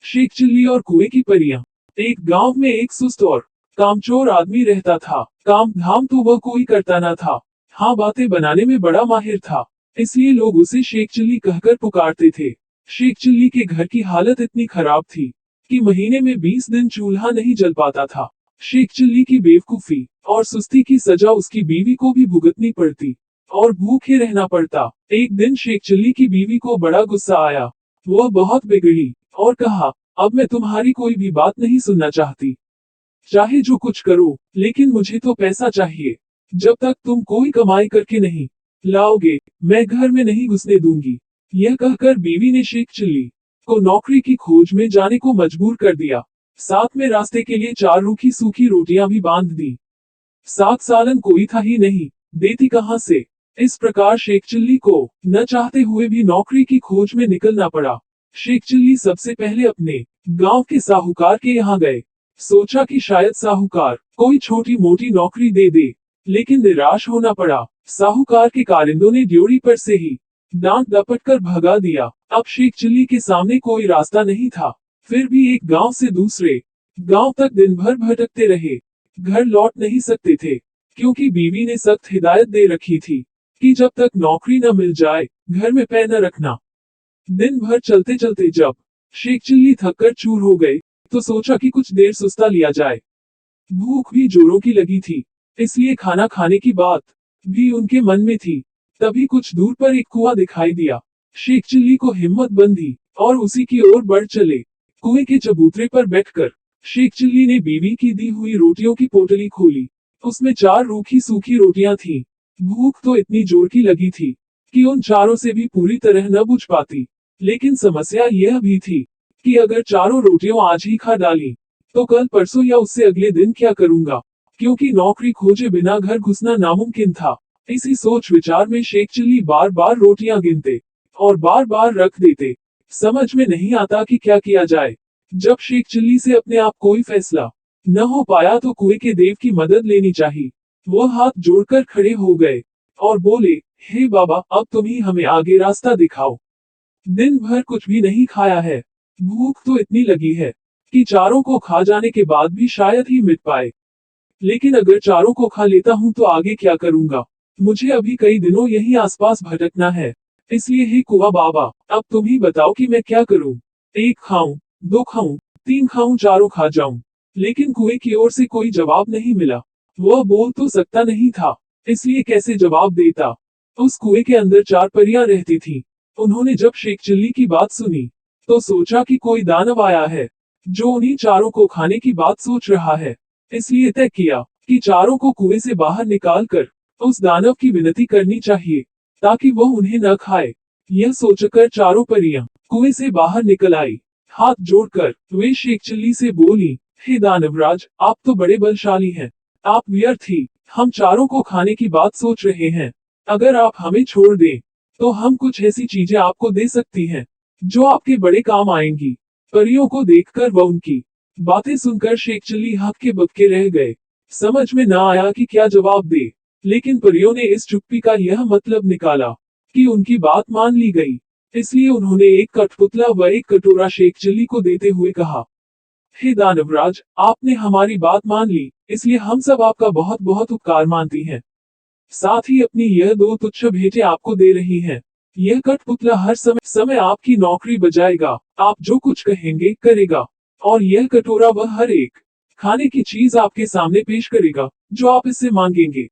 Sheikh chilli और कुएं की परियां। एक गांव में एक सुस्त और कामचोर आदमी रहता था। काम धाम तो वह कोई करता न था। हाँ, बातें बनाने में बड़ा माहिर था, इसलिए लोग उसे शेख चिल्ली कहकर पुकारते थे। शेख चिल्ली के घर की हालत इतनी खराब थी कि महीने में 20 दिन चूल्हा नहीं जल पाता था। शेख चिल्ली की बेवकूफी और सुस्ती की सजा उसकी बीवी को भी भुगतनी पड़ती और भूखे रहना पड़ता। एक दिन शेख चिल्ली की बीवी को बड़ा गुस्सा आया। वह बहुत बिगड़ी और कहा, अब मैं तुम्हारी कोई भी बात नहीं सुनना चाहती। चाहे जो कुछ करो, लेकिन मुझे तो पैसा चाहिए। जब तक तुम कोई कमाई करके नहीं लाओगे, मैं घर में नहीं घुसने दूंगी। यह कहकर बीवी ने शेख चिल्ली को नौकरी की खोज में जाने को मजबूर कर दिया। साथ में रास्ते के लिए 4 रूखी सूखी रोटियां भी बांध दी। 7 सालन कोई था ही नहीं, देती कहां से। इस प्रकार शेख चिल्ली को न चाहते हुए भी नौकरी की खोज में निकलना पड़ा। शेख चिल्ली सबसे पहले अपने गांव के साहूकार के यहाँ गए। सोचा कि शायद साहूकार कोई छोटी मोटी नौकरी दे दे, लेकिन निराश होना पड़ा। साहूकार के कारिंदों ने ड्योढ़ी पर से ही डांट डपट कर भगा दिया। अब शेख चिल्ली के सामने कोई रास्ता नहीं था। फिर भी एक गांव से दूसरे गांव तक दिन भर भटकते रहे। घर लौट नहीं सकते थे, क्योंकि बीवी ने सख्त हिदायत दे रखी थी कि जब तक नौकरी न मिल जाए, घर में पैर न रखना। दिन भर चलते चलते जब शेख चिल्ली थककर चूर हो गए, तो सोचा कि कुछ देर सुस्ता लिया जाए। भूख भी जोरों की लगी थी, इसलिए खाना खाने की बात भी उनके मन में थी। तभी कुछ दूर पर एक कुआं दिखाई दिया। शेख चिल्ली को हिम्मत बंधी और उसी की ओर बढ़ चले। कुएं के चबूतरे पर बैठकर शेख चिल्ली ने बीवी की दी हुई रोटियों की पोटली खोली। उसमें 4 रूखी सूखी रोटियां थीं। भूख तो इतनी जोर की लगी थी कि उन चारों से भी पूरी तरह न बुझ पाती। लेकिन समस्या यह भी थी कि अगर चारों रोटियां आज ही खा डाली, तो कल परसों या उससे अगले दिन क्या करूंगा, क्योंकि नौकरी खोजे बिना घर घुसना नामुमकिन था। इसी सोच विचार में शेख चिल्ली बार बार रोटियां गिनते और बार बार रख देते। समझ में नहीं आता कि क्या किया जाए। जब शेख चिल्ली से अपने आप कोई फैसला न हो पाया, तो कुएं के देव की मदद लेनी चाहिए। वो हाथ जोड़कर खड़े हो गए और बोले, हे बाबा, अब तुम ही हमें आगे रास्ता दिखाओ। दिन भर कुछ भी नहीं खाया है। भूख तो इतनी लगी है कि चारों को खा जाने के बाद भी शायद ही मिट पाए। लेकिन अगर चारों को खा लेता हूँ तो आगे क्या करूंगा। मुझे अभी कई दिनों यहीं आसपास भटकना है। इसलिए हे कुआं बाबा, अब तुम ही बताओ कि मैं क्या करूं। 1 खाऊं, 2 खाऊं, 3 खाऊं, चारों खा जाऊं। लेकिन कुएं की ओर से कोई जवाब नहीं मिला। वह बोल तो सकता नहीं था, इसलिए कैसे जवाब देता। उस कुएं के अंदर 4 परियां रहती थीं। उन्होंने जब शेख चिल्ली की बात सुनी, तो सोचा कि कोई दानव आया है जो उन्हीं चारों को खाने की बात सोच रहा है। इसलिए तय किया कि चारों को कुएं से बाहर निकाल कर उस दानव की विनती करनी चाहिए, ताकि वह उन्हें न खाए। यह सोचकर चारों परियां कुएं से बाहर निकल आई। हाथ जोड़कर वे शेख चिल्ली से बोली, हे दानवराज, आप तो बड़े बलशाली हैं। आप व्यर्थ ही हम चारों को खाने की बात सोच रहे हैं। अगर आप हमें छोड़ दें, तो हम कुछ ऐसी चीजें आपको दे सकती हैं जो आपके बड़े काम आएंगी। परियों को देखकर व उनकी बातें सुनकर शेख चिल्ली हक्के बक्के रह गए। समझ में न आया कि क्या जवाब दे। लेकिन परियों ने इस चुप्पी का यह मतलब निकाला कि उनकी बात मान ली गई। इसलिए उन्होंने एक कठपुतला व एक कटोरा शेख चिल्ली को देते हुए कहा, हे दानवराज, आपने हमारी बात मान ली, इसलिए हम सब आपका बहुत बहुत उपकार मानती हैं। साथ ही अपनी यह 2 तुच्छ भेंटें आपको दे रही हैं। यह कठपुतला हर समय समय आपकी नौकरी बजाएगा, आप जो कुछ कहेंगे करेगा। और यह कटोरा वह हर एक खाने की चीज आपके सामने पेश करेगा जो आप इससे मांगेंगे।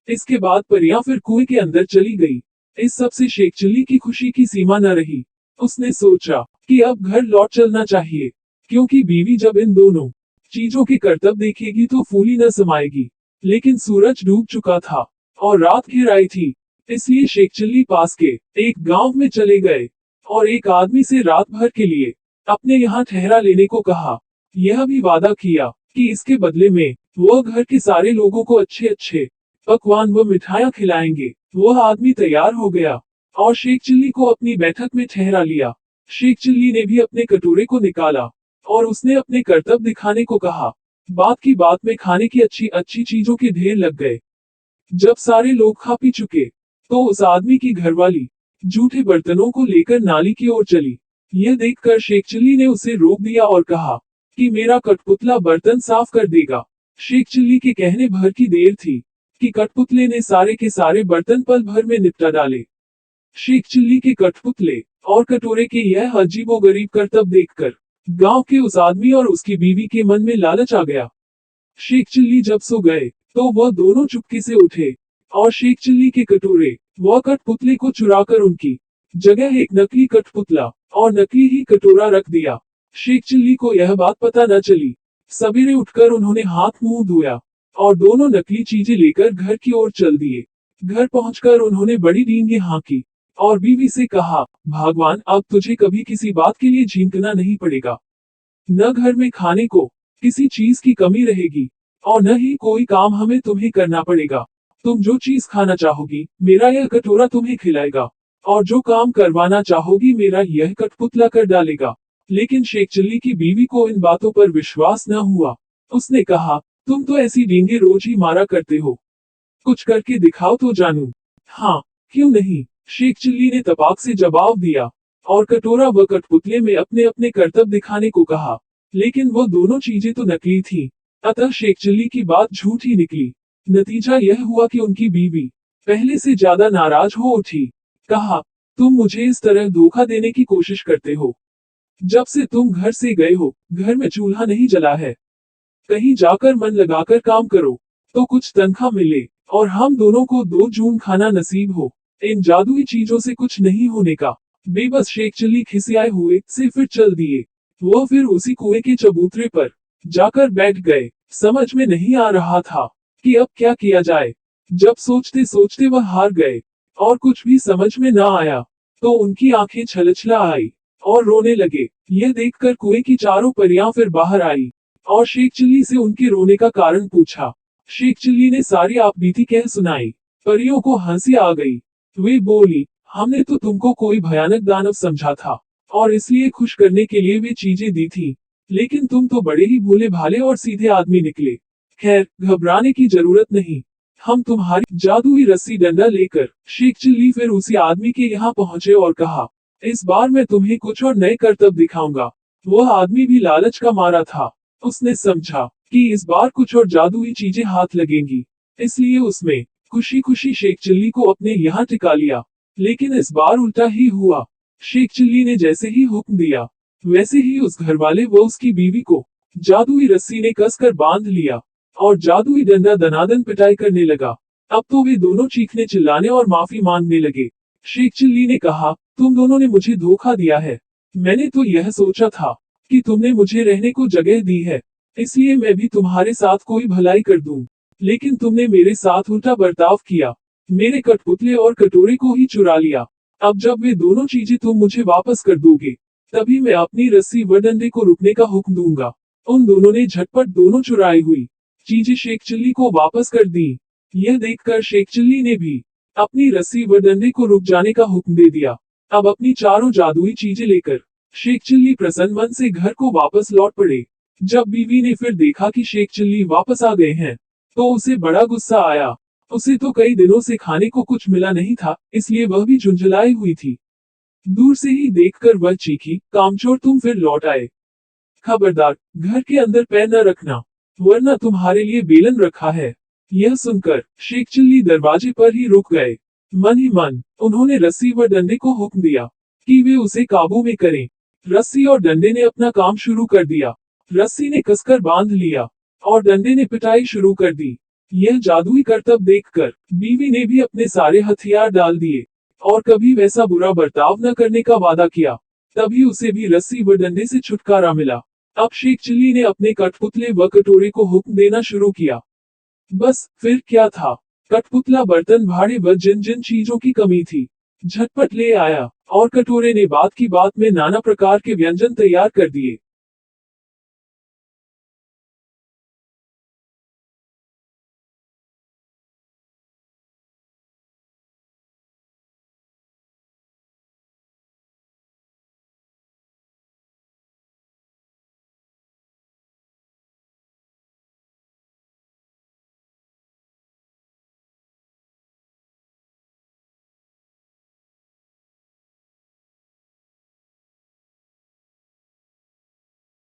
इसके बाद परियां फिर कुएं के अंदर चली गई। इस सब से शेख चिल्ली की खुशी की सीमा न रही। उसने सोचा कि अब घर लौट चलना चाहिए, क्योंकि बीवी जब इन दोनों चीजों के करतब देखेगी तो फूली न समाएगी। लेकिन सूरज डूब चुका था और रात घिर आई थी। इसलिए शेख चिल्ली पास के एक गांव में चले गए और एक आदमी से रात भर के लिए अपने यहाँ ठहरा लेने को कहा। यह भी वादा किया कि इसके बदले में वह घर के सारे लोगों को अच्छे अच्छे पकवान व मिठाइयाँ खिलाएंगे। वह आदमी तैयार हो गया और शेख चिल्ली को अपनी बैठक में ठहरा लिया। शेख चिल्ली ने भी अपने कटोरे को निकाला और उसने अपने करतब दिखाने को कहा। बात की बात में खाने की अच्छी अच्छी चीजों के ढेर लग गए। जब सारे लोग खा पी चुके, तो उस आदमी की घरवाली जूठे बर्तनों को लेकर नाली की ओर चली। यह देखकर शेख चिल्ली ने उसे रोक दिया और कहा कि मेरा कठपुतला बर्तन साफ कर देगा। शेख चिल्ली के कहने भर की देर थी कि कठपुतले ने सारे के सारे बर्तन पल भर में निपटा डाले। शेख चिल्ली के कठपुतले और कटोरे के यह अजीबोगरीब करतब देखकर गांव के उस आदमी और उसकी बीवी के मन में लालच आ गया। शेख चिल्ली जब सो गए तो वह दोनों चुपके से उठे और शेख चिल्ली के कटोरे व कठपुतले को चुराकर उनकी जगह एक नकली कठपुतला और नकली ही कटोरा रख दिया। शेख चिल्ली को यह बात पता न चली। सवेरे उठकर उन्होंने हाथ मुंह धोया और दोनों नकली चीजें लेकर घर की ओर चल दिए। घर पहुंचकर उन्होंने बड़ी डींगे हाँकी और बीवी से कहा, भगवान अब तुझे कभी किसी बात के लिए झिंकना नहीं पड़ेगा। न घर में खाने को किसी चीज की कमी रहेगी और न ही कोई काम हमें तुम्हें करना पड़ेगा। तुम जो चीज खाना चाहोगी मेरा यह कटोरा तुम्हें खिलाएगा और जो काम करवाना चाहोगी मेरा यह कठपुतला कर डालेगा। लेकिन शेख चिल्ली की बीवी को इन बातों पर विश्वास न हुआ। उसने कहा, तुम तो ऐसी डींगे रोज ही मारा करते हो, कुछ करके दिखाओ तो जानूं। हाँ, क्यों नहीं, शेख चिल्ली ने तपाक से जवाब दिया और कटोरा व कठपुतले में अपने अपने करतब दिखाने को कहा। लेकिन वो दोनों चीजें तो नकली थीं, अतः शेख चिल्ली की बात झूठ ही निकली। नतीजा यह हुआ कि उनकी बीवी पहले से ज्यादा नाराज हो उठी। कहा, तुम मुझे इस तरह धोखा देने की कोशिश करते हो। जब से तुम घर से गए हो घर में चूल्हा नहीं जला है। कहीं जाकर मन लगाकर काम करो तो कुछ तनख्वाह मिले और हम दोनों को 2 जून खाना नसीब हो। इन जादुई चीजों से कुछ नहीं होने का। बेबस शेख चिल्ली खिसियाए हुए से फिर चल दिए। वह फिर उसी कुएं के चबूतरे पर जाकर बैठ गए। समझ में नहीं आ रहा था कि अब क्या किया जाए। जब सोचते सोचते वह हार गए और कुछ भी समझ में न आया तो उनकी आंखें छलछला आई और रोने लगे। यह देखकर कुएं की चारों परियां फिर बाहर आई और शेख चिल्ली से उनके रोने का कारण पूछा। शेख चिल्ली ने सारी आपबीती कह सुनाई। परियों को हंसी आ गई। वे बोली, हमने तो तुमको कोई भयानक दानव समझा था और इसलिए खुश करने के लिए वे चीजें दी थी, लेकिन तुम तो बड़े ही भोले भाले और सीधे आदमी निकले। खैर, घबराने की जरूरत नहीं, हम तुम्हारी जादुई रस्सी डंडा लेकर। शेख चिल्ली फिर उसी आदमी के यहाँ पहुंचे और कहा, इस बार मैं तुम्हें कुछ और नए करतब दिखाऊंगा। वह आदमी भी लालच का मारा था। उसने समझा कि इस बार कुछ और जादुई चीजें हाथ लगेंगी, इसलिए उसमें खुशी खुशी शेख चिल्ली को अपने यहाँ टिका लिया। लेकिन इस बार उल्टा ही हुआ। शेख चिल्ली ने जैसे ही हुक्म दिया वैसे ही उस घरवाले व उसकी बीवी को जादुई रस्सी ने कसकर बांध लिया और जादुई डंडा दनादन पिटाई करने लगा। अब तो वे दोनों चीखने चिल्लाने और माफी मांगने लगे। शेख चिल्ली ने कहा, तुम दोनों ने मुझे धोखा दिया है। मैंने तो यह सोचा था कि तुमने मुझे रहने को जगह दी है, इसलिए मैं भी तुम्हारे साथ कोई भलाई कर दूं। लेकिन तुमने मेरे साथ उल्टा बर्ताव किया, मेरे कठपुतले और कटोरे को ही चुरा लिया। अब जब वे दोनों चीजें तुम मुझे वापस कर दोगे तभी मैं अपनी रस्सी व डंडे को रुकने का हुक्म दूंगा। उन दोनों ने झटपट दोनों चुराई हुई चीजें शेख चिल्ली को वापस कर दी। यह देखकर शेख चिल्ली ने भी अपनी रस्सी व डंडे को रुक जाने का हुक्म दे दिया। अब अपनी चारों जादुई चीजें लेकर शेख चिल्ली प्रसन्न मन से घर को वापस लौट पड़े। जब बीवी ने फिर देखा कि शेख चिल्ली वापस आ गए हैं तो उसे बड़ा गुस्सा आया। उसे तो कई दिनों से खाने को कुछ मिला नहीं था, इसलिए वह भी झुंझलाई हुई थी। दूर से ही देखकर वह चीखी, कामचोर तुम फिर लौट आए। खबरदार, घर के अंदर पैर न रखना, वरना तुम्हारे लिए बेलन रखा है। यह सुनकर शेख चिल्ली दरवाजे पर ही रुक गए। मन ही मन उन्होंने रस्सी व डंडे को हुक्म दिया कि वे उसे काबू में करें। रस्सी और डंडे ने अपना काम शुरू कर दिया। रस्सी ने कसकर बांध लिया और डंडे ने पिटाई शुरू कर दी। यह जादुई करतब देखकर बीवी ने भी अपने सारे हथियार डाल दिए और कभी वैसा बुरा बर्ताव न करने का वादा किया। तभी उसे भी रस्सी व डंडे से छुटकारा मिला। अब शेख चिल्ली ने अपने कठपुतले व कटोरे को हुक्म देना शुरू किया। बस फिर क्या था, कठपुतला बर्तन भाड़े व जिन जिन चीजों की कमी थी झटपट ले आया और कटोरे ने बात की बात में नाना प्रकार के व्यंजन तैयार कर दिए।